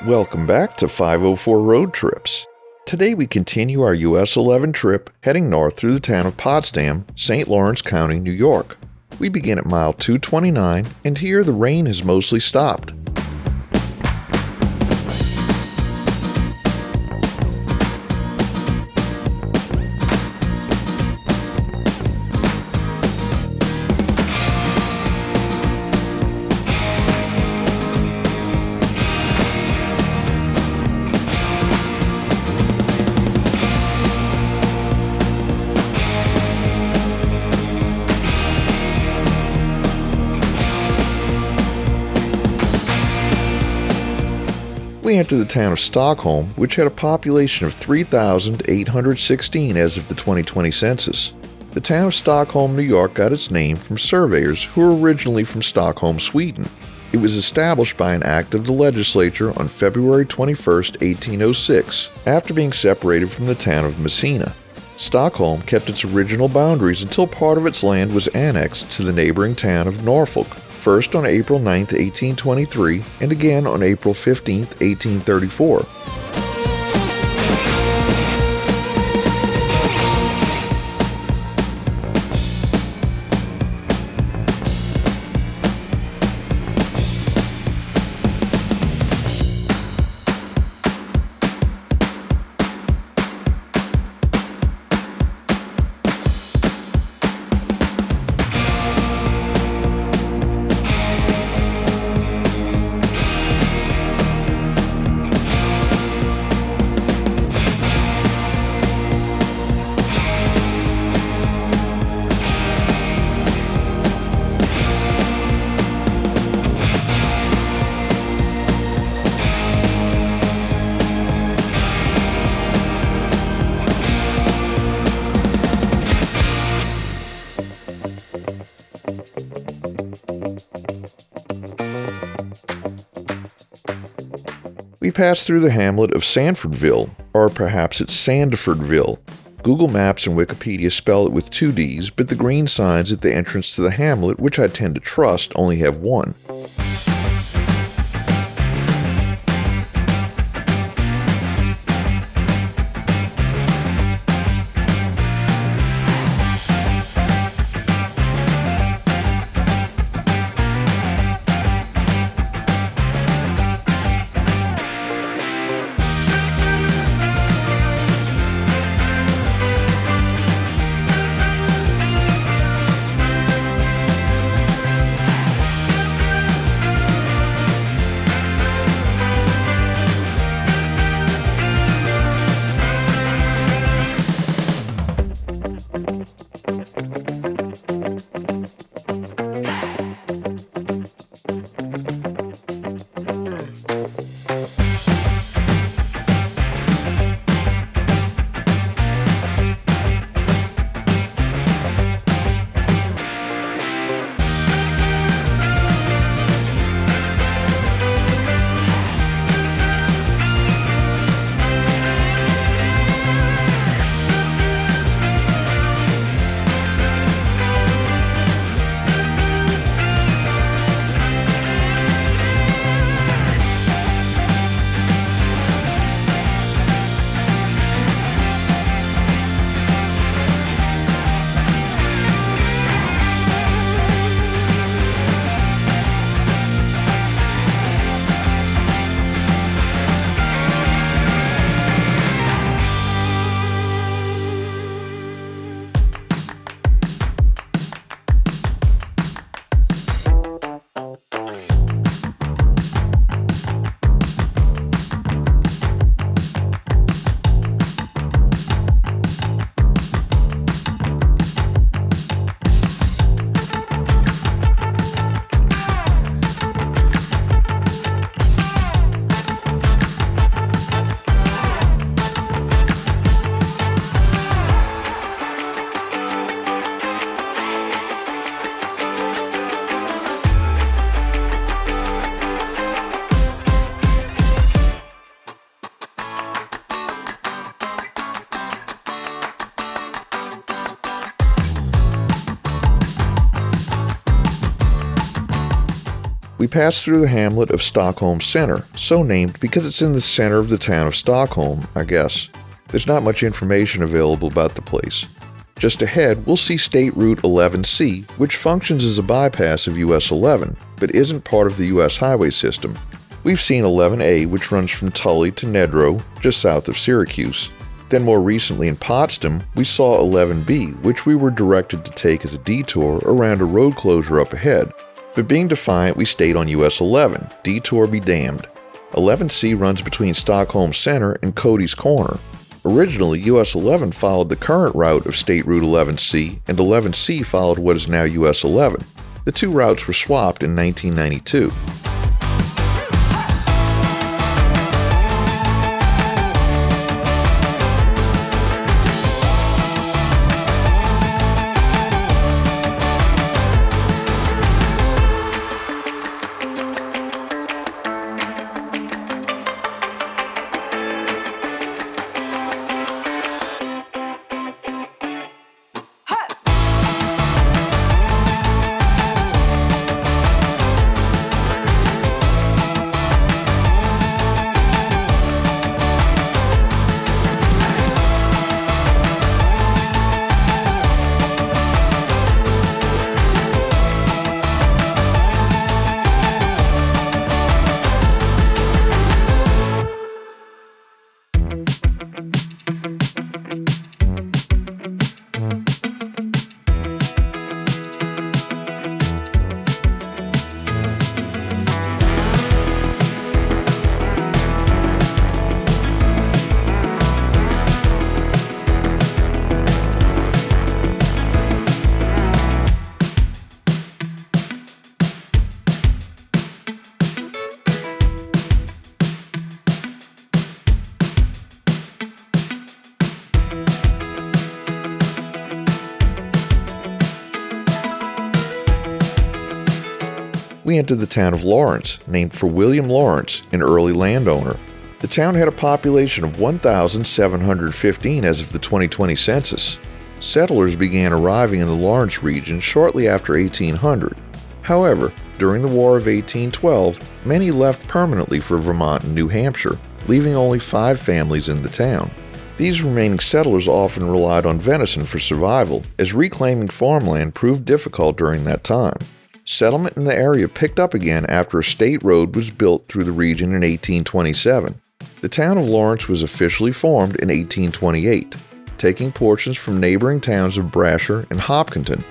Welcome back to 504 Road Trips. Today we continue our US 11 trip heading north through the town of Potsdam, St. Lawrence County, New York. We begin at mile 229, and here the rain has mostly stopped. We entered the town of Stockholm, which had a population of 3,816 as of the 2020 census. The town of Stockholm, New York got its name from surveyors who were originally from Stockholm, Sweden. It was established by an act of the legislature on February 21, 1806, after being separated from the town of Messina. Stockholm kept its original boundaries until part of its land was annexed to the neighboring town of Norfolk, first on April 9, 1823, and again on April 15, 1834. We passed through the hamlet of Sandfordville, or perhaps it's Sandfordville. Google Maps and Wikipedia spell it with 2 Ds, but the green signs at the entrance to the hamlet, which I tend to trust, only have 1. We pass through the hamlet of Stockholm Center, so named because it's in the center of the town of Stockholm, I guess. There's not much information available about the place. Just ahead, we'll see State Route 11C, which functions as a bypass of US 11, but isn't part of the US highway system. We've seen 11A, which runs from Tully to Nedrow, just south of Syracuse. Then more recently in Potsdam, we saw 11B, which we were directed to take as a detour around a road closure up ahead. But being defiant, we stayed on US 11, detour be damned. 11C runs between Stockholm Center and Cody's Corner. Originally, US 11 followed the current route of State Route 11C, and 11C followed what is now US 11. The two routes were swapped in 1992. We entered the town of Lawrence, named for William Lawrence, an early landowner. The town had a population of 1,715 as of the 2020 census. Settlers began arriving in the Lawrence region shortly after 1800. However, during the War of 1812, many left permanently for Vermont and New Hampshire, leaving only 5 families in the town. These remaining settlers often relied on venison for survival, as reclaiming farmland proved difficult during that time. Settlement in the area picked up again after a state road was built through the region in 1827. The town of Lawrence was officially formed in 1828, taking portions from neighboring towns of Brasher and Hopkinton.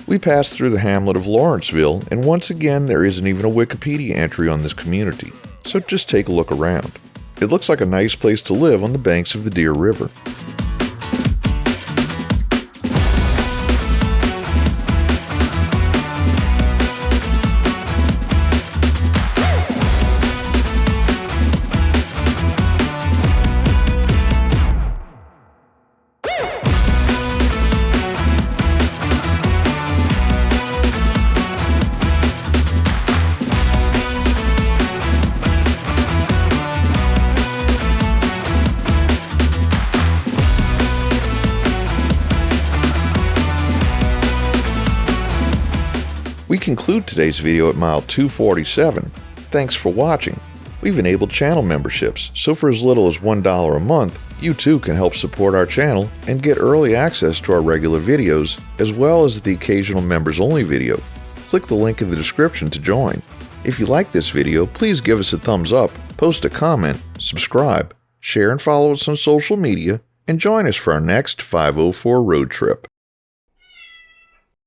We passed through the hamlet of Lawrenceville, and once again there isn't even a Wikipedia entry on this community, so just take a look around. It looks like a nice place to live on the banks of the Deer River. We conclude today's video at mile 247. Thanks for watching. We've enabled channel memberships, so for as little as $1 a month, you too can help support our channel and get early access to our regular videos, as well as the occasional members-only video. Click the link in the description to join. If you like this video, please give us a thumbs up, post a comment, subscribe, share and follow us on social media, and join us for our next 504 road trip.